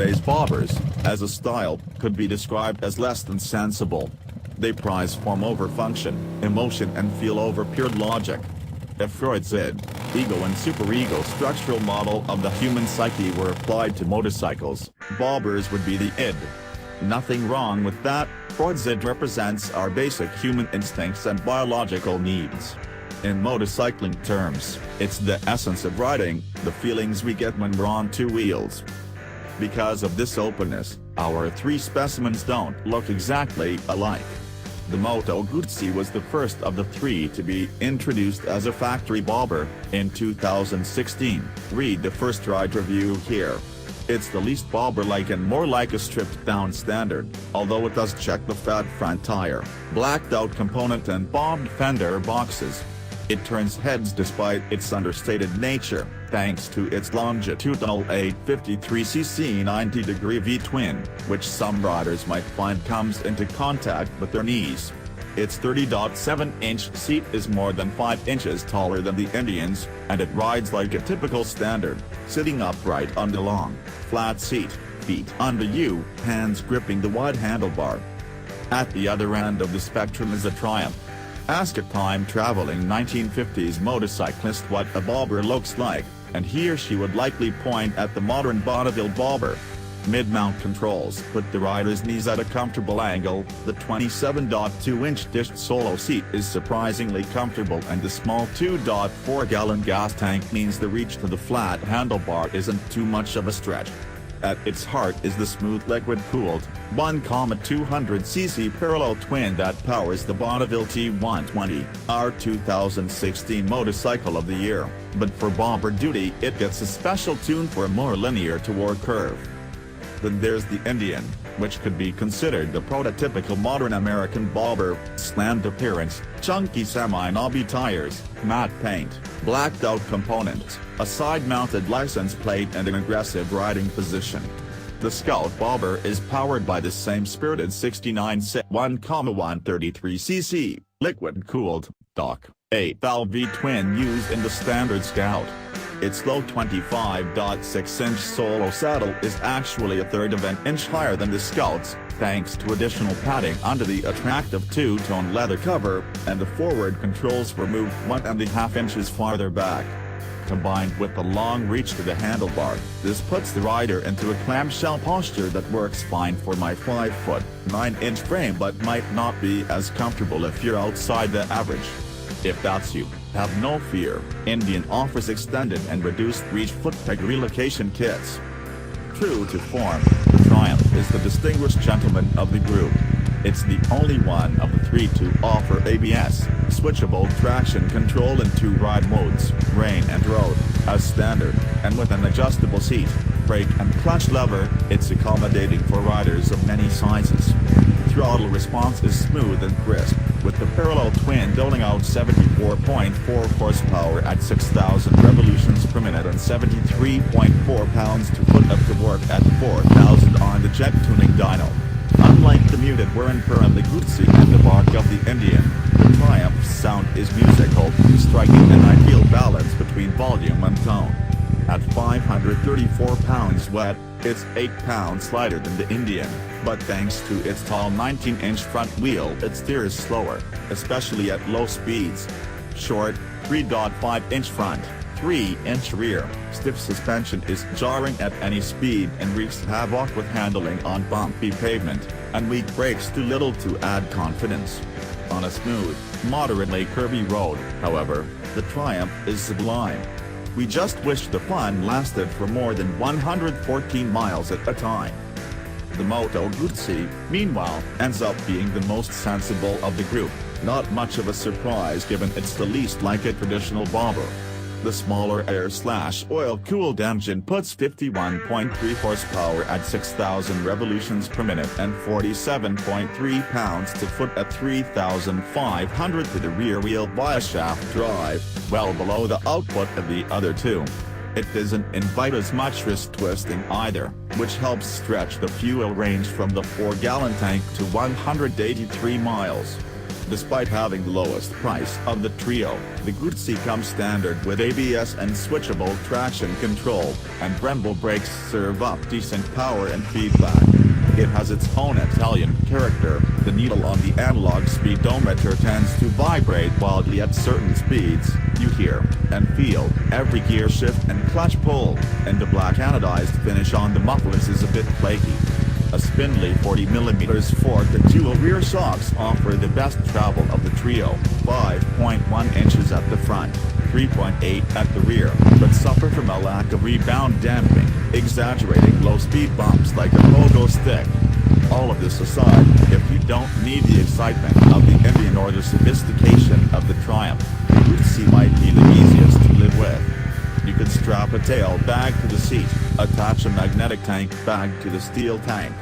today's bobbers, as a style, could be described as less than sensible. They prize form over function, emotion and feel over pure logic. If Freud's id, ego and superego structural model of the human psyche were applied to motorcycles, bobbers would be the id. Nothing wrong with that. Freud's id represents our basic human instincts and biological needs. In motorcycling terms, it's the essence of riding, the feelings we get when we're on two wheels. Because of this openness, our three specimens don't look exactly alike. The Moto Guzzi was the first of the three to be introduced as a factory bobber, in 2016. Read the first ride review here. It's the least bobber-like and more like a stripped-down standard, although it does check the fat front tire, blacked-out component and bobbed fender boxes. It turns heads despite its understated nature, thanks to its longitudinal 853cc 90-degree V-twin, which some riders might find comes into contact with their knees. Its 30.7-inch seat is more than 5 inches taller than the Indian's, and it rides like a typical standard, sitting upright on the long, flat seat, feet on the U, hands gripping the wide handlebar. At the other end of the spectrum is a Triumph. Ask a time-traveling 1950s motorcyclist what a bobber looks like, and he or she would likely point at the modern Bonneville bobber. Mid-mount controls put the rider's knees at a comfortable angle, the 27.2-inch dished solo seat is surprisingly comfortable and the small 2.4-gallon gas tank means the reach to the flat handlebar isn't too much of a stretch. At its heart is the smooth liquid-cooled, 1,200cc parallel twin that powers the Bonneville T120, our 2016 Motorcycle of the Year, but for bobber duty it gets a special tune for a more linear torque curve. Then there's the Indian, which could be considered the prototypical modern American bobber, slammed appearance, chunky semi-knobby tires, matte paint, blacked-out components, a side-mounted license plate and an aggressive riding position. The Scout bobber is powered by the same spirited 69C 1,133cc, liquid-cooled, Doc 8-valve V-twin used in the standard Scout. Its low 25.6-inch solo saddle is actually a third of an inch higher than the Scout's, thanks to additional padding under the attractive two-tone leather cover, and the forward controls were moved 1.5 inches farther back. Combined with the long reach to the handlebar, this puts the rider into a clamshell posture that works fine for my 5'9" frame but might not be as comfortable if you're outside the average. If that's you, have no fear, Indian offers extended and reduced reach foot peg relocation kits. True to form, the Triumph is the distinguished gentleman of the group. It's the only one of the three to offer ABS, switchable traction control in 2 ride modes, rain and road, as standard, and with an adjustable seat, brake and clutch lever, it's accommodating for riders of many sizes. Throttle response is smooth and crisp, with the parallel twin doling out 74.4 horsepower at 6,000 revolutions per minute and 73.4 pounds-to-foot of torque at 4,000 on the jet tuning dyno. Unlike the muted whir-and-purr of the Guzzi and the bark of the Indian, the Triumph's sound is musical, striking an ideal balance between volume and tone. At 534 pounds wet, it's 8 pounds lighter than the Indian, but thanks to its tall 19-inch front wheel it steers slower, especially at low speeds. Short, 3.5-inch front, 3-inch rear, stiff suspension is jarring at any speed and wreaks havoc with handling on bumpy pavement, and weak brakes do little to add confidence. On a smooth, moderately curvy road, however, the Triumph is sublime. We just wish the fun lasted for more than 114 miles at a time. The Moto Guzzi, meanwhile, ends up being the most sensible of the group, not much of a surprise given it's the least like a traditional bobber. The smaller air/oil-cooled engine puts 51.3 horsepower at 6,000 revolutions per minute and 47.3 pounds-to-foot at 3,500 to the rear wheel via shaft drive, well below the output of the other two. It doesn't invite as much wrist twisting either, which helps stretch the fuel range from the 4-gallon tank to 183 miles. Despite having the lowest price of the trio, the Guzzi comes standard with ABS and switchable traction control, and Brembo brakes serve up decent power and feedback. It has its own Italian character. The needle on the analog speedometer tends to vibrate wildly at certain speeds. You hear and feel every gear shift and clutch pull, and the black anodized finish on the mufflers is a bit flaky. A spindly 40mm fork and dual rear shocks offer the best travel of the trio, 5.1 inches at the front, 3.8 at the rear, but suffer from a lack of rebound damping, exaggerating low-speed bumps like a pogo stick. All of this aside, if you don't need the excitement of the Indian or the sophistication of the Triumph, the Guzzi might be the easiest to live with. You can strap a tail bag to the seat, attach a magnetic tank bag to the steel tank,